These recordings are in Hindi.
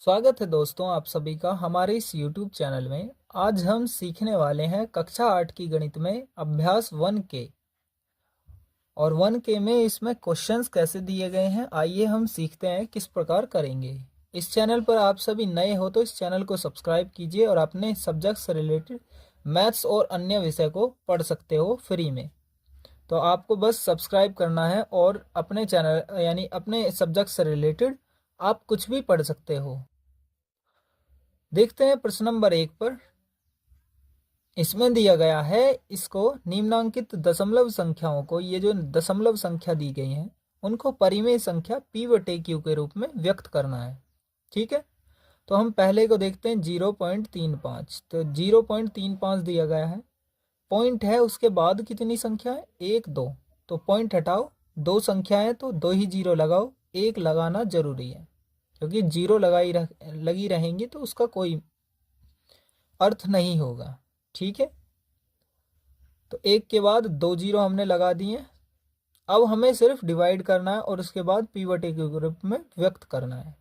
स्वागत है दोस्तों आप सभी का हमारे इस YouTube चैनल में। आज हम सीखने वाले हैं कक्षा 8 की गणित में अभ्यास 1K और 1K में इसमें क्वेश्चंस कैसे दिए गए हैं। आइए हम सीखते हैं किस प्रकार करेंगे। इस चैनल पर आप सभी नए हो तो इस चैनल को सब्सक्राइब कीजिए और अपने सब्जेक्ट से रिलेटेड मैथ्स और अन्य विषय को पढ़ सकते हो फ्री में। तो आपको बस सब्सक्राइब करना है और अपने चैनल यानी अपने सब्जेक्ट से रिलेटेड आप कुछ भी पढ़ सकते हो। देखते हैं प्रश्न नंबर 1 पर। इसमें दिया गया है इसको निम्नांकित दशमलव संख्याओं को, ये जो दशमलव संख्या दी गई हैं उनको परिमेय संख्या p/q के रूप में व्यक्त करना है। ठीक है, तो हम पहले को देखते हैं 0.35। तो 0.35 दिया गया है, पॉइंट है, उसके बाद कितनी संख्या है 1 2। तो पॉइंट हटाओ, दो संख्याएं तो दो ही जीरो लगाओ, एक लगाना जरूरी है क्योंकि जीरो लगी रहेंगी तो उसका कोई अर्थ नहीं होगा। ठीक है, तो एक के बाद दो जीरो हमने लगा दिए। अब हमें सिर्फ डिवाइड करना है और उसके बाद p/q के रूप में व्यक्त करना है।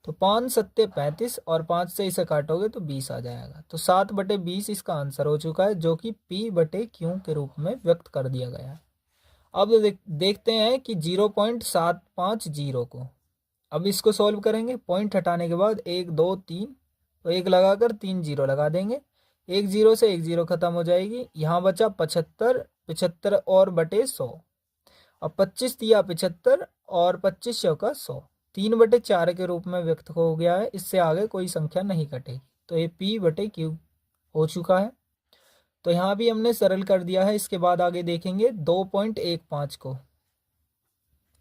तो 5 सत्ते 35 और 5 से इसे काटोगे तो 20 आ जाएगा। तो 7/20 इसका आंसर हो चुका है, जो कि p/q के रूप में व्यक्त कर दिया गया है। अब देखते हैं कि 0.750 को, अब इसको सॉल्व करेंगे। पॉइंट हटाने के बाद 1 2 3, तो एक लगाकर 3 जीरो लगा देंगे। एक जीरो से एक जीरो खत्म हो जाएगी, यहाँ बचा 75, 75 और बटे 100। अब 25 दिया 75 और 25 का 100, 3/4 के रूप में व्यक्त हो गया है। इससे आगे कोई संख्या नहीं कटेगी, तो ये p/q हो चुका है। तो यहाँ भी हमने सरल कर दिया है। इसके बाद आगे देखेंगे 2.15 को।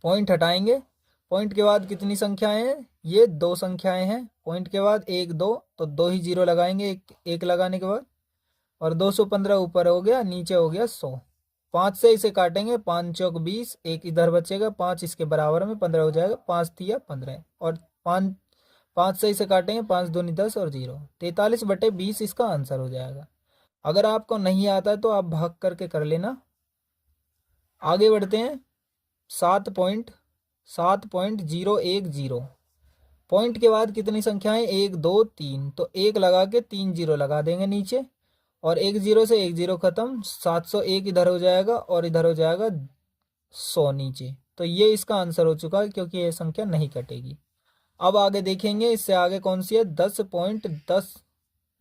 पॉइंट हटाएंगे, पॉइंट के बाद कितनी संख्याएं हैं, ये दो संख्याएं हैं। पॉइंट के बाद 1 2, तो दो ही जीरो लगाएंगे एक लगाने के बाद, और 215 ऊपर हो गया, नीचे हो गया 100। 5 से इसे काटेंगे, 5 चौक 20, एक इधर बचेगा, 5 इसके बराबर में 15 हो जाएगा, 5 तिया 15, और 5 से इसे काटेंगे, 5 दूनी 10 और 0, 43/20 इसका आंसर हो जाएगा। अगर आपको नहीं आता है तो आप भाग करके कर लेना। आगे बढ़ते हैं 7.010। पॉइंट के बाद कितनी संख्याएं 1 2 3, तो एक लगा के 3 जीरो लगा देंगे नीचे, और एक जीरो से एक जीरो खत्म, 701 इधर हो जाएगा और इधर हो जाएगा 100 नीचे। तो ये इसका आंसर हो चुका है क्योंकि ये संख्या नहीं कटेगी। अब आगे देखेंगे, इससे आगे कौन सी है 10.10।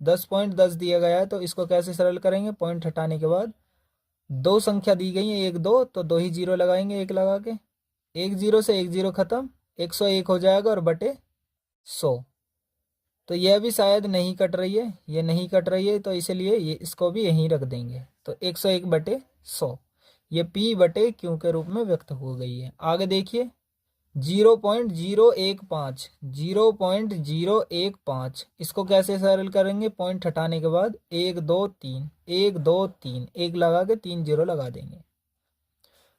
10.10 दिया गया है, तो इसको कैसे सरल करेंगे। पॉइंट हटाने के बाद दो संख्या दी गई है 1 2, तो दो ही जीरो लगाएंगे एक लगा के, एक जीरो से एक जीरो खत्म, 101 हो जाएगा और बटे 100। तो यह भी शायद नहीं कट रही है, ये नहीं कट रही है, तो इसलिए ये इसको भी यहीं रख देंगे। तो 101/100 ये p/q के रूप में व्यक्त हो गई है। आगे देखिए 0.015। 0.015 इसको कैसे सरल करेंगे। पॉइंट हटाने के बाद 1 2 3, 1 2 3, एक लगा के 3 जीरो लगा देंगे।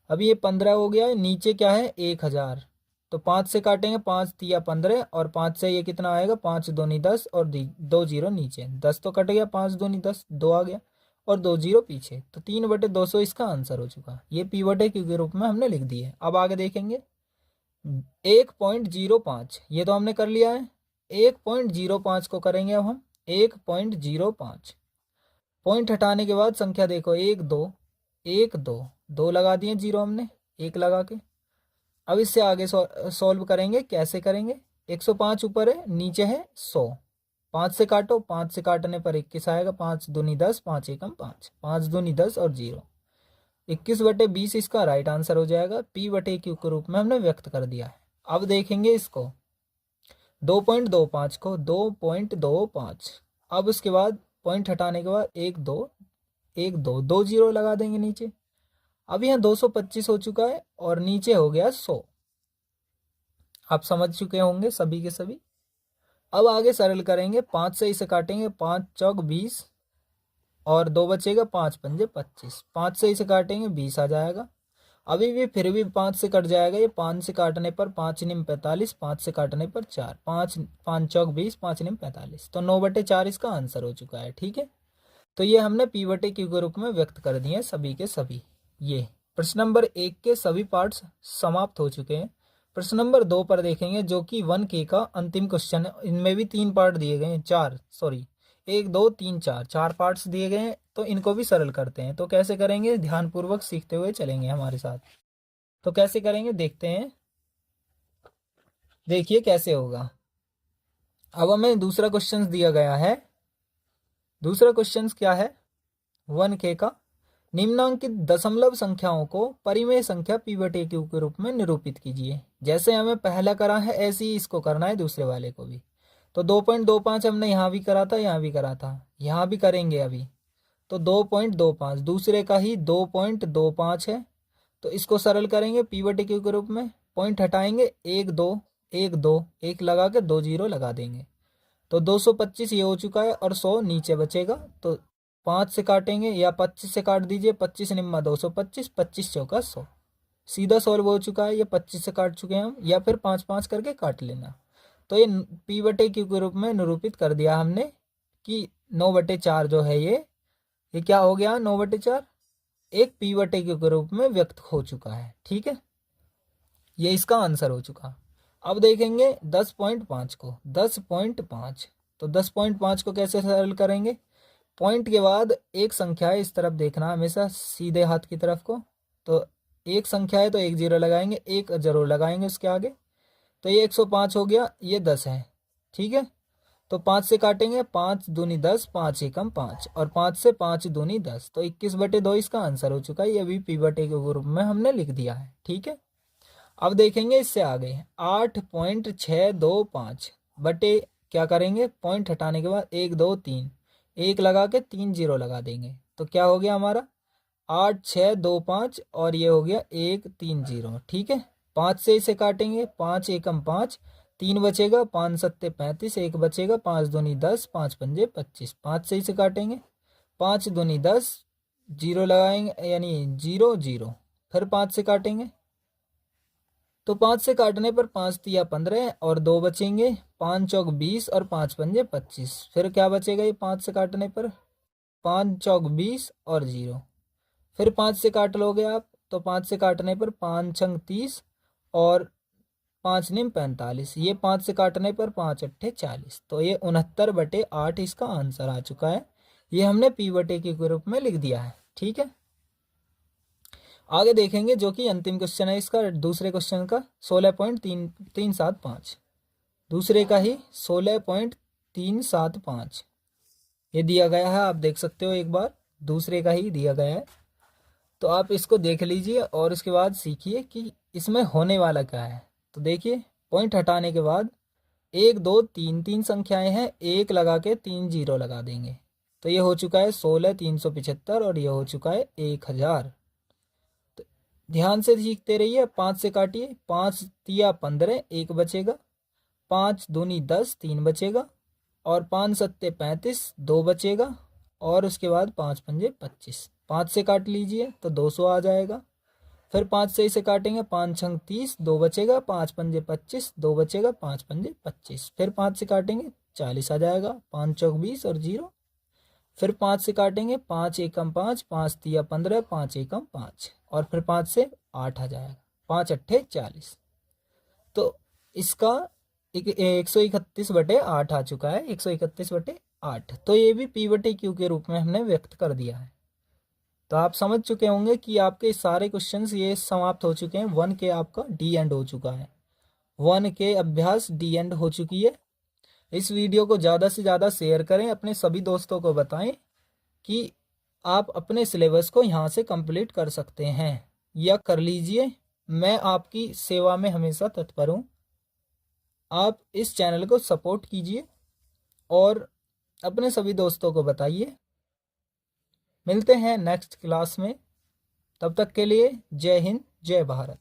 अभी ये 15 हो गया है, नीचे क्या है 1000, तो 5 से काटेंगे, 5 तिया 15, और 5 से ये कितना आएगा, 5 दूनी 10 और 2 जीरो नीचे, 10 तो कट गया, 5 दूनी 10, 2 आ गया और 2 जीरो पीछे, तो 3/200 इसका आंसर हो चुका। ये p/q के रूप में हमने लिख दी है। अब आगे देखेंगे 1.05, ये तो हमने कर लिया है। 1.05 को करेंगे अब हम 1.05। पॉइंट हटाने के बाद संख्या देखो 1 2, 1 2, 2 लगा दिए जीरो हमने एक लगा के। अब इससे आगे सॉल्व करेंगे। कैसे करेंगे, 105 ऊपर है, नीचे है 100, 5 से काटो, 5 से काटने पर 21 आएगा, 5 दूनी 10, 5 एकम 5, 5 दूनी 10 और 0, 21/20 इसका राइट आंसर हो जाएगा। p/q के रूप में हमने व्यक्त कर दिया है। अब देखेंगे इसको 2.25 को, 2.25। अब उसके बाद पॉइंट हटाने के बाद 1 2, 1 2, 2 जीरो लगा देंगे नीचे। अब यहाँ 225 हो चुका है और नीचे हो गया 100। आप समझ चुके होंगे सभी के सभी। अब आगे सरल करेंगे, 5 से इसे काटेंगे, 5 चौक 20 और 2 बचेगा, 5 पंजे 25, 5 से इसे काटेंगे 20 आ जाएगा। अभी भी फिर भी 5 से कट जाएगा, ये 5 से काटने पर 5 निम 45, 5 से काटने पर 4, 5 चौक 20, 5 निम 45, तो 9/4 इसका आंसर हो चुका है। ठीक है, तो ये हमने p/q के रूप में व्यक्त कर दिए सभी के सभी। ये प्रश्न नंबर 1 के सभी पार्ट्स समाप्त हो चुके हैं। प्रश्न नंबर 2 पर देखेंगे जो कि 1K का अंतिम क्वेश्चन है। इनमें भी 3 पार्ट दिए गए हैं, 4 सॉरी 1 2 3 4 पार्ट्स दिए गए हैं। तो इनको भी सरल करते हैं। तो कैसे करेंगे, ध्यानपूर्वक सीखते हुए चलेंगे हमारे साथ। तो कैसे करेंगे देखते हैं। देखिए कैसे होगा। अब हमें दूसरा क्वेश्चन दिया गया है। दूसरा क्वेश्चन क्या है, 1K का निम्नांकित दशमलव संख्याओं को परिमेय संख्या p/q के रूप में निरूपित कीजिए। जैसे हमें पहला करा है ऐसे ही इसको करना है दूसरे वाले को भी। तो 2.25 हमने यहाँ भी करा था, यहाँ भी करा था, यहाँ भी करेंगे अभी। तो 2.25 दूसरे का ही 2.25 है। तो इसको सरल करेंगे p/q के रूप में। पॉइंट हटाएंगे, 1 2 1 2 1 लगा के 2 0 लगा देंगे। तो 225 ये हो चुका है और 100 नीचे बचेगा। तो 5 से काटेंगे या 25 से काट दीजिए। 25 निम्मा 225, 25 चौका 100, सीधा सॉल्व हो चुका है। ये 25 से काट चुके हैं हम, या फिर 5 5 करके काट लेना। तो ये p/q के रूप में निरूपित कर दिया हमने कि 9/4 जो है ये क्या हो गया, 9/4 एक p/q के रूप में व्यक्त हो चुका है। ठीक है, ये इसका आंसर हो चुका। अब देखेंगे 10.5 को। 10.5 तो 10.5 को कैसे सरल करेंगे। पॉइंट के बाद एक संख्या है, इस तरफ देखना हमेशा, सीधे हाथ की तरफ को। तो एक संख्या है तो 1 0 लगाएंगे, 1 जरूर लगाएंगे उसके आगे। तो ये 105 हो गया, ये 10 है। ठीक है, तो 5 से काटेंगे, 5 दूनी 10, 5 एकम 5, और 5 से 5 दूनी 10। तो 21/2 इसका आंसर हो चुका है। ये भी p/q के रूप में हमने लिख दिया है। ठीक है, अब देखेंगे इससे आगे 8.625 बटे क्या करेंगे, पॉइंट हटाने के बाद 1 2 3 1 लगा के 3 0 लगा देंगे। तो क्या हो गया हमारा 8.625 और ये हो गया 1 3 0। ठीक है, 5 से इसे काटेंगे, 5 एकम 5, 3 बचेगा, 5 सत्ते 35, 1 बचेगा, 5 दूनी 10, 5 पंजे 25। 5 से इसे काटेंगे, 5 दूनी 10, 0 लगाएंगे यानी 0 0। फिर 5 से काटेंगे, तो 5 से काटने पर 5 तिया 15 और 2 बचेंगे, 5 चौक 20 और 5 पंजे 25। फिर क्या बचेगा ये 5 से काटने पर, 5 चौक 20 और 0। फिर 5 से काट लोगे आप, तो 5 से काटने पर 5 छंग 30 और 5 निम 45। ये 5 से काटने पर 5 अट्ठे 40। तो ये 69/8 इसका आंसर आ चुका है। ये हमने p/q के रूप में लिख दिया है। ठीक है, आगे देखेंगे जो कि अंतिम क्वेश्चन है इसका, दूसरे क्वेश्चन का 16.375। दूसरे का ही 16.375 ये दिया गया है, आप देख सकते हो एक बार, दूसरे का ही दिया गया है। तो आप इसको देख लीजिए और उसके बाद सीखिए कि इसमें होने वाला क्या है। तो देखिए, पॉइंट हटाने के बाद 1 2 3 3 संख्याएं हैं, 1 लगा के 3 0 लगा देंगे। तो ये हो चुका है 16,375 और ये हो चुका है 1000। ध्यान से सीखते रहिए। 5 से काटिए, 5 तिया 15, 1 बचेगा, 5 दूनी 10, 3 बचेगा, और 5 सत्ते 35, 2 बचेगा, और उसके बाद 5 पंजे 25। 5 से काट लीजिए तो 200 आ जाएगा। फिर 5 से इसे काटेंगे, 5 छंग 30, 2 बचेगा, 5 पंजे 25, 2 बचेगा, 5 पंजे 25। फिर 5 से काटेंगे 40 आ जाएगा, 5 चौक 20 और 0। फिर 5 से काटेंगे, 5 एकम 5, 5 तिया 15, 5 एकम 5, और फिर 5 से 8 आ जाएगा, 5 अट्ठे 40। तो इसका 131/8 आ चुका है, 131/8। तो ये भी p/q के रूप में हमने व्यक्त कर दिया है। तो आप समझ चुके होंगे कि आपके सारे क्वेश्चंस ये समाप्त हो चुके हैं। 1K आपका डी एंड हो चुका है। 1K अभ्यास डी एंड हो चुकी है। इस वीडियो को ज़्यादा से ज़्यादा शेयर करें, अपने सभी दोस्तों को बताएं कि आप अपने सिलेबस को यहाँ से कंप्लीट कर सकते हैं या कर लीजिए। मैं आपकी सेवा में हमेशा तत्पर हूँ। आप इस चैनल को सपोर्ट कीजिए और अपने सभी दोस्तों को बताइए। मिलते हैं नेक्स्ट क्लास में, तब तक के लिए जय हिंद, जय भारत।